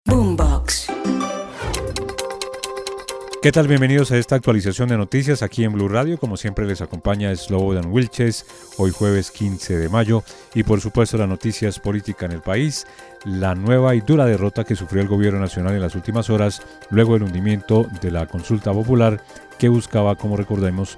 Boombox. ¿Qué tal? Bienvenidos a esta actualización de noticias aquí en Blue Radio. Como siempre les acompaña Slobodan Wilches, hoy jueves 15 de mayo y por supuesto las noticias políticas en el país, la nueva y dura derrota que sufrió el gobierno nacional en las últimas horas luego del hundimiento de la consulta popular que buscaba, como recordemos,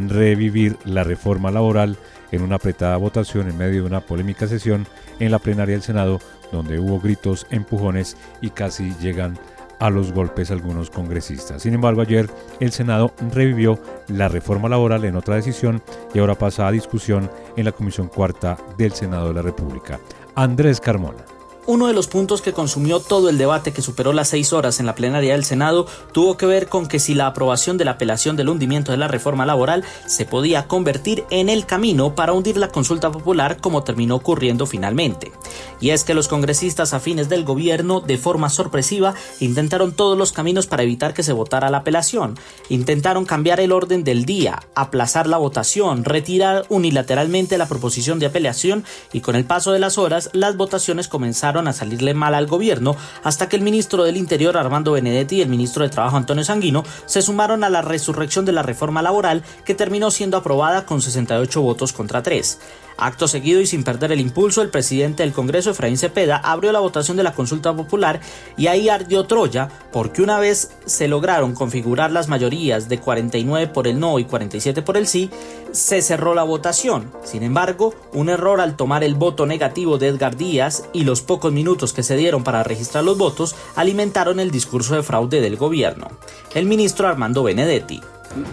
revivir la reforma laboral en una apretada votación en medio de una polémica sesión en la plenaria del Senado donde hubo gritos, empujones y casi llegan a los golpes algunos congresistas. Sin embargo, ayer el Senado revivió la reforma laboral en otra decisión y ahora pasa a discusión en la Comisión Cuarta del Senado de la República. Andrés Carmona. Uno de los puntos que consumió todo el debate que superó las 6 horas en la plenaria del Senado tuvo que ver con que si la aprobación de la apelación del hundimiento de la reforma laboral se podía convertir en el camino para hundir la consulta popular como terminó ocurriendo finalmente. Y es que los congresistas afines del gobierno, de forma sorpresiva, intentaron todos los caminos para evitar que se votara la apelación. Intentaron cambiar el orden del día, aplazar la votación, retirar unilateralmente la proposición de apelación y con el paso de las horas las votaciones comenzaron a salirle mal al gobierno hasta que el ministro del Interior Armando Benedetti y el ministro de Trabajo Antonio Sanguino se sumaron a la resurrección de la reforma laboral que terminó siendo aprobada con 68 votos contra 3. Acto seguido y sin perder el impulso, el presidente del Congreso, Efraín Cepeda, abrió la votación de la consulta popular y ahí ardió Troya porque una vez se lograron configurar las mayorías de 49 por el no y 47 por el sí, se cerró la votación. Sin embargo, un error al tomar el voto negativo de Edgar Díaz y los pocos minutos que se dieron para registrar los votos alimentaron el discurso de fraude del gobierno. El ministro Armando Benedetti.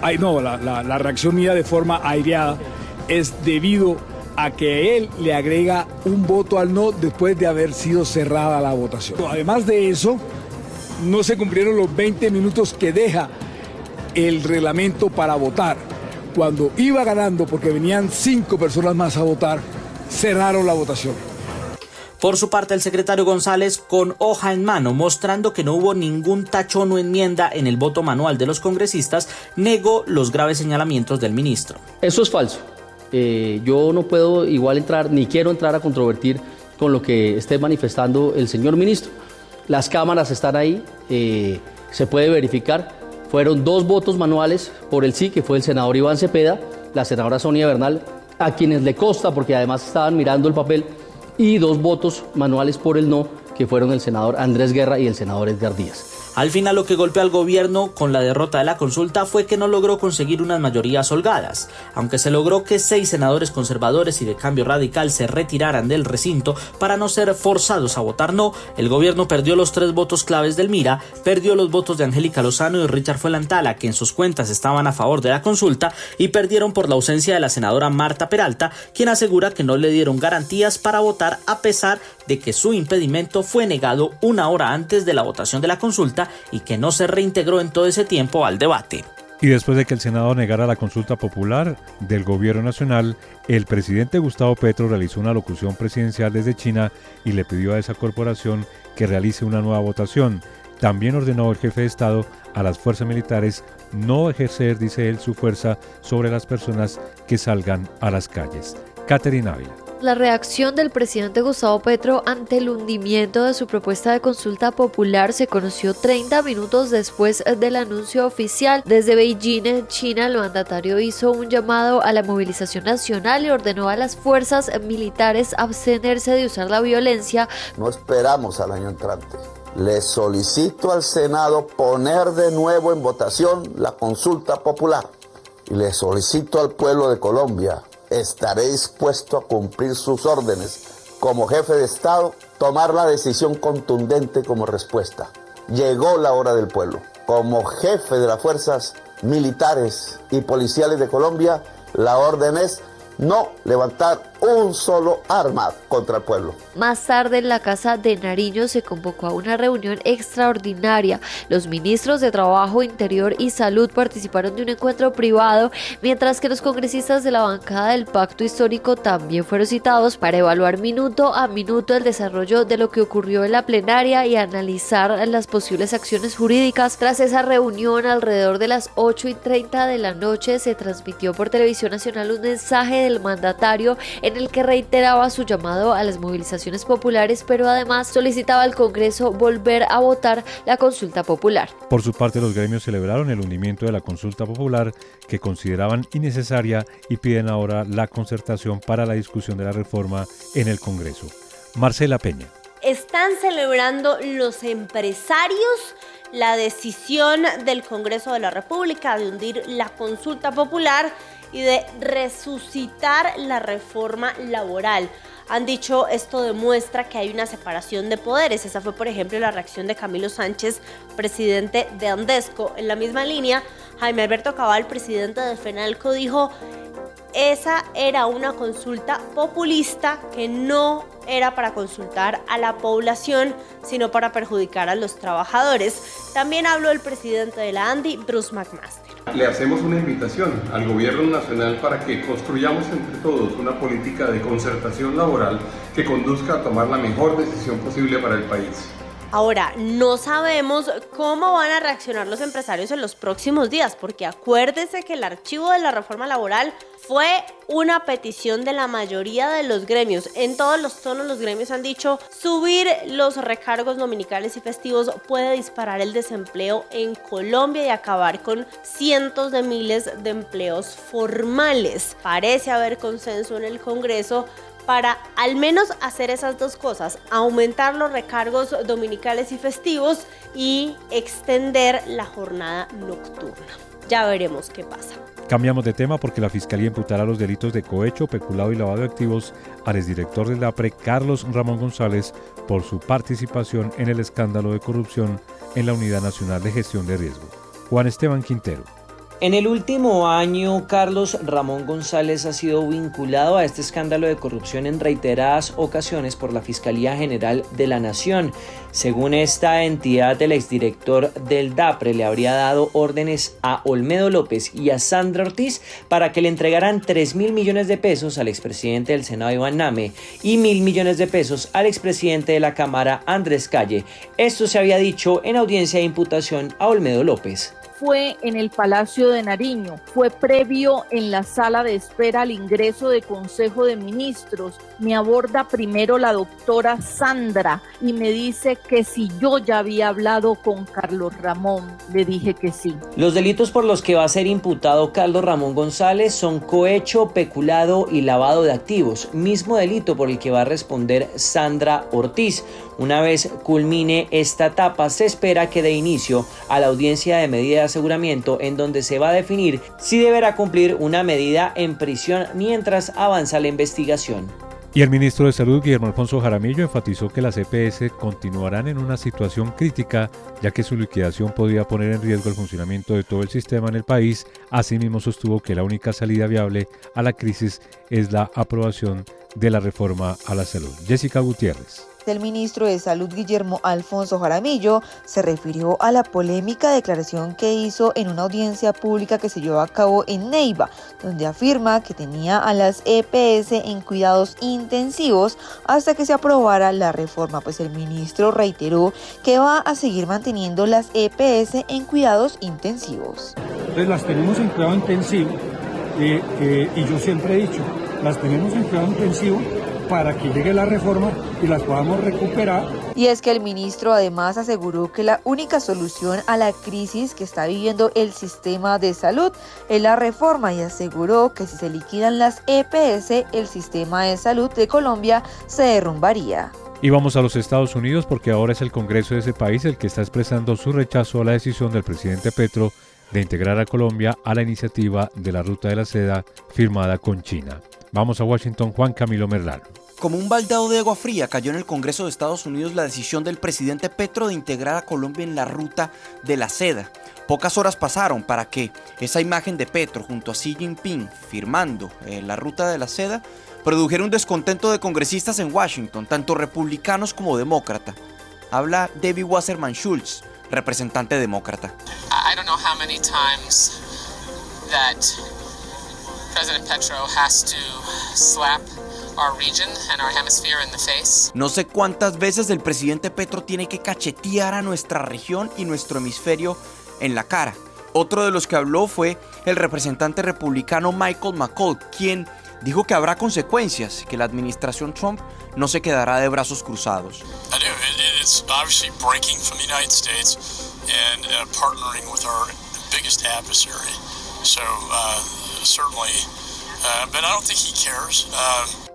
La reacción mía de forma aireada es debido a que él le agrega un voto al no después de haber sido cerrada la votación. Además de eso, no se cumplieron los 20 minutos que deja el reglamento para votar. Cuando iba ganando, porque venían 5 personas más a votar, cerraron la votación. Por su parte, el secretario González, con hoja en mano, mostrando que no hubo ningún tachón o enmienda en el voto manual de los congresistas, negó los graves señalamientos del ministro. Eso es falso. Yo no puedo igual entrar, ni quiero entrar a controvertir con lo que esté manifestando el señor ministro. Las cámaras están ahí, se puede verificar. Fueron 2 votos manuales por el sí, que fue el senador Iván Cepeda, la senadora Sonia Bernal, a quienes le consta, porque además estaban mirando el papel, y 2 votos manuales por el no, que fueron el senador Andrés Guerra y el senador Edgar Díaz. Al final, lo que golpeó al gobierno con la derrota de la consulta fue que no logró conseguir unas mayorías holgadas. Aunque se logró que 6 senadores conservadores y de Cambio Radical se retiraran del recinto para no ser forzados a votar no, el gobierno perdió los 3 votos claves del MIRA, perdió los votos de Angélica Lozano y Richard Fuenlantala, que en sus cuentas estaban a favor de la consulta, y perdieron por la ausencia de la senadora Marta Peralta, quien asegura que no le dieron garantías para votar a pesar de que su impedimento fue negado 1 hora antes de la votación de la consulta y que no se reintegró en todo ese tiempo al debate. Y después de que el Senado negara la consulta popular del gobierno nacional, el presidente Gustavo Petro realizó una locución presidencial desde China y le pidió a esa corporación que realice una nueva votación. También ordenó el jefe de Estado a las fuerzas militares no ejercer, dice él, su fuerza sobre las personas que salgan a las calles. Catherine Ávila. La reacción del presidente Gustavo Petro ante el hundimiento de su propuesta de consulta popular se conoció 30 minutos después del anuncio oficial. Desde Beijing, en China, el mandatario hizo un llamado a la movilización nacional y ordenó a las fuerzas militares abstenerse de usar la violencia. No esperamos al año entrante. Le solicito al Senado poner de nuevo en votación la consulta popular y le solicito al pueblo de Colombia. Estaré dispuesto a cumplir sus órdenes como jefe de Estado, tomar la decisión contundente como respuesta. Llegó la hora del pueblo. Como jefe de las fuerzas militares y policiales de Colombia, la orden es no levantar un solo arma contra el pueblo. Más tarde, en la Casa de Nariño se convocó a una reunión extraordinaria. Los ministros de Trabajo, Interior y Salud participaron de un encuentro privado, mientras que los congresistas de la bancada del Pacto Histórico también fueron citados para evaluar minuto a minuto el desarrollo de lo que ocurrió en la plenaria y analizar las posibles acciones jurídicas. Tras esa reunión, alrededor de las 8:30 de la noche, se transmitió por Televisión Nacional un mensaje del mandatario en en el que reiteraba su llamado a las movilizaciones populares, pero además solicitaba al Congreso volver a votar la consulta popular. Por su parte, los gremios celebraron el hundimiento de la consulta popular, que consideraban innecesaria, y piden ahora la concertación para la discusión de la reforma en el Congreso. Marcela Peña. Están celebrando los empresarios la decisión del Congreso de la República de hundir la consulta popular y de resucitar la reforma laboral. Han dicho, esto demuestra que hay una separación de poderes. Esa fue, por ejemplo, la reacción de Camilo Sánchez, presidente de Andesco. En la misma línea, Jaime Alberto Cabal, presidente de FENALCO, dijo: esa era una consulta populista que no era para consultar a la población, sino para perjudicar a los trabajadores. También habló el presidente de la ANDI, Bruce McMaster. Le hacemos una invitación al gobierno nacional para que construyamos entre todos una política de concertación laboral que conduzca a tomar la mejor decisión posible para el país. Ahora, no sabemos cómo van a reaccionar los empresarios en los próximos días, porque acuérdese que el archivo de la reforma laboral fue una petición de la mayoría de los gremios. En todos los tonos los gremios han dicho: subir los recargos dominicales y festivos puede disparar el desempleo en Colombia y acabar con cientos de miles de empleos formales. Parece haber consenso en el Congreso para al menos hacer esas dos cosas: aumentar los recargos dominicales y festivos y extender la jornada nocturna. Ya veremos qué pasa. Cambiamos de tema porque la Fiscalía imputará los delitos de cohecho, peculado y lavado de activos al exdirector del DAPRE, Carlos Ramón González, por su participación en el escándalo de corrupción en la Unidad Nacional de Gestión de Riesgo. Juan Esteban Quintero. En el último año, Carlos Ramón González ha sido vinculado a este escándalo de corrupción en reiteradas ocasiones por la Fiscalía General de la Nación. Según esta entidad, el exdirector del DAPRE le habría dado órdenes a Olmedo López y a Sandra Ortiz para que le entregaran 3.000 millones de pesos al expresidente del Senado, Iván Name, y 1.000 millones de pesos al expresidente de la Cámara, Andrés Calle. Esto se había dicho en audiencia de imputación a Olmedo López. Fue en el Palacio de Nariño, fue previo en la sala de espera al ingreso de Consejo de Ministros. Me aborda primero la doctora Sandra y me dice que si yo ya había hablado con Carlos Ramón. Le dije que sí. Los delitos por los que va a ser imputado Carlos Ramón González son cohecho, peculado y lavado de activos, mismo delito por el que va a responder Sandra Ortiz. Una vez culmine esta etapa, se espera que dé inicio a la audiencia de medida de aseguramiento, en donde se va a definir si deberá cumplir una medida en prisión mientras avanza la investigación. Y el ministro de Salud, Guillermo Alfonso Jaramillo, enfatizó que las EPS continuarán en una situación crítica, ya que su liquidación podría poner en riesgo el funcionamiento de todo el sistema en el país. Asimismo, sostuvo que la única salida viable a la crisis es la aprobación de la reforma a la salud. Jessica Gutiérrez. El ministro de Salud, Guillermo Alfonso Jaramillo, se refirió a la polémica declaración que hizo en una audiencia pública que se llevó a cabo en Neiva, donde afirma que tenía a las EPS en cuidados intensivos hasta que se aprobara la reforma. Pues el ministro reiteró que va a seguir manteniendo las EPS en cuidados intensivos. Entonces las tenemos en cuidado intensivo y yo siempre he dicho, las tenemos en cuidado intensivo para que llegue la reforma y las podamos recuperar. Y es que el ministro además aseguró que la única solución a la crisis que está viviendo el sistema de salud es la reforma, y aseguró que si se liquidan las EPS, el sistema de salud de Colombia se derrumbaría. Y vamos a los Estados Unidos porque ahora es el Congreso de ese país el que está expresando su rechazo a la decisión del presidente Petro de integrar a Colombia a la iniciativa de la Ruta de la Seda firmada con China. Vamos a Washington, Juan Camilo Merlano. Como un baldado de agua fría cayó en el Congreso de Estados Unidos la decisión del presidente Petro de integrar a Colombia en la Ruta de la Seda. Pocas horas pasaron para que esa imagen de Petro junto a Xi Jinping firmando la Ruta de la Seda produjera un descontento de congresistas en Washington, tanto republicanos como demócratas. Habla Debbie Wasserman Schultz, representante demócrata. I don't know how many times that President Petro has to slap our region and our hemisphere in the face. No sé cuántas veces el presidente Petro tiene que cachetear a nuestra región y nuestro hemisferio en la cara. Otro de los que habló fue el representante republicano Michael McCaul, quien Dijo que habrá consecuencias y que la administración Trump no se quedará de brazos cruzados. It's obviously breaking from the United States and partnering with our biggest adversary. So certainly, but I don't think he cares.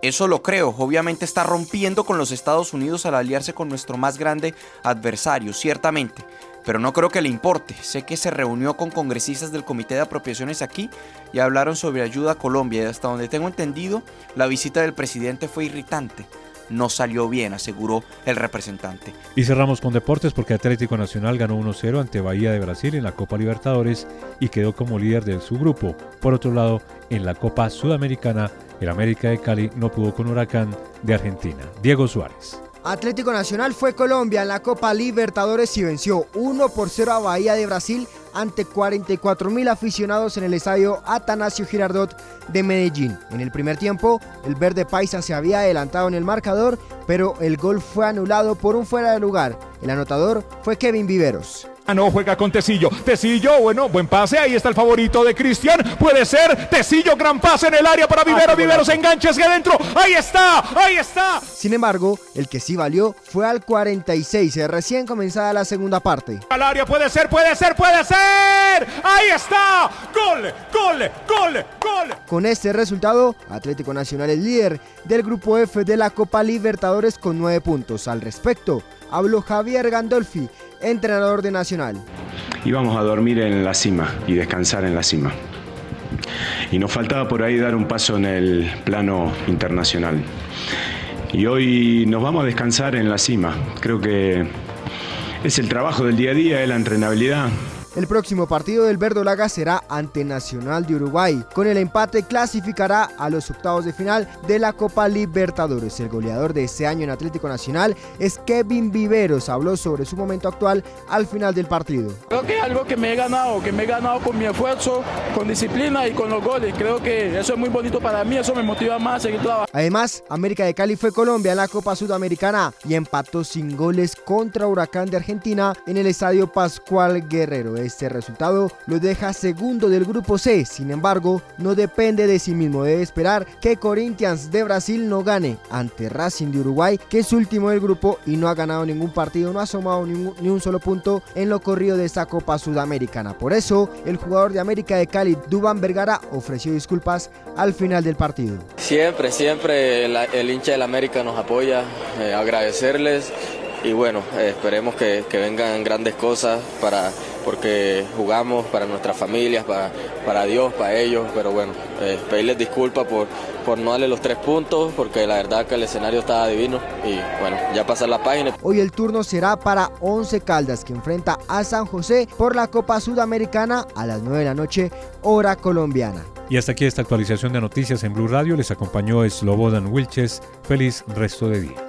Eso lo creo, obviamente está rompiendo con los Estados Unidos al aliarse con nuestro más grande adversario, ciertamente, pero no creo que le importe. Sé que se reunió con congresistas del Comité de Apropiaciones aquí y hablaron sobre ayuda a Colombia y hasta donde tengo entendido, la visita del presidente fue irritante. No salió bien, aseguró el representante. Y cerramos con deportes porque Atlético Nacional ganó 1-0 ante Bahía de Brasil en la Copa Libertadores y quedó como líder de su grupo. Por otro lado, en la Copa Sudamericana, el América de Cali no pudo con Huracán de Argentina. Diego Suárez. Atlético Nacional fue Colombia en la Copa Libertadores y venció 1-0 a Bahía de Brasil ante 44.000 aficionados en el estadio Atanasio Girardot de Medellín. En el primer tiempo, el verde paisa se había adelantado en el marcador, pero el gol fue anulado por un fuera de lugar. El anotador fue Kevin Viveros. No juega con Tecillo. Tecillo, bueno, buen pase. Ahí está el favorito de Cristian. Puede ser. Tecillo, gran pase en el área para Viveros. Viveros engancha hacia adentro. Ahí está, ahí está. Sin embargo, el que sí valió fue al 46, recién comenzada la segunda parte. Al área, puede ser, puede ser, puede ser. Ahí está. Gol, gol, gol, gol. Con este resultado, Atlético Nacional es líder del grupo F de la Copa Libertadores con 9 puntos. Al respecto, habló Javier Gandolfi, entrenador de Nacional. Íbamos a dormir en la cima y descansar en la cima. Y nos faltaba por ahí dar un paso en el plano internacional. Y hoy nos vamos a descansar en la cima. Creo que es el trabajo del día a día, es la entrenabilidad. El próximo partido del verdolaga será ante Nacional de Uruguay. Con el empate clasificará a los octavos de final de la Copa Libertadores. El goleador de este año en Atlético Nacional es Kevin Viveros. Habló sobre su momento actual al final del partido. Creo que es algo que me he ganado con mi esfuerzo, con disciplina y con los goles. Creo que eso es muy bonito para mí, eso me motiva más a seguir trabajando. Además, América de Cali fue Colombia en la Copa Sudamericana y empató sin goles contra Huracán de Argentina en el Estadio Pascual Guerrero. Este resultado lo deja segundo del grupo C, sin embargo, no depende de sí mismo, debe esperar que Corinthians de Brasil no gane ante Racing de Uruguay, que es último del grupo y no ha ganado ningún partido, no ha sumado ni un solo punto en lo corrido de esta Copa Sudamericana. Por eso, el jugador de América de Cali, Duván Vergara, ofreció disculpas al final del partido. Siempre el hincha del América nos apoya, agradecerles y bueno, esperemos que vengan grandes cosas porque jugamos para nuestras familias, para Dios, para ellos, pero bueno, pedirles disculpas por no darle los 3 puntos, porque la verdad que el escenario estaba divino y bueno, ya pasar la página. Hoy el turno será para Once Caldas, que enfrenta a San José por la Copa Sudamericana a las 9 de la noche, hora colombiana. Y hasta aquí esta actualización de noticias en Blue Radio. Les acompañó Slobodan Wilches. Feliz resto de día.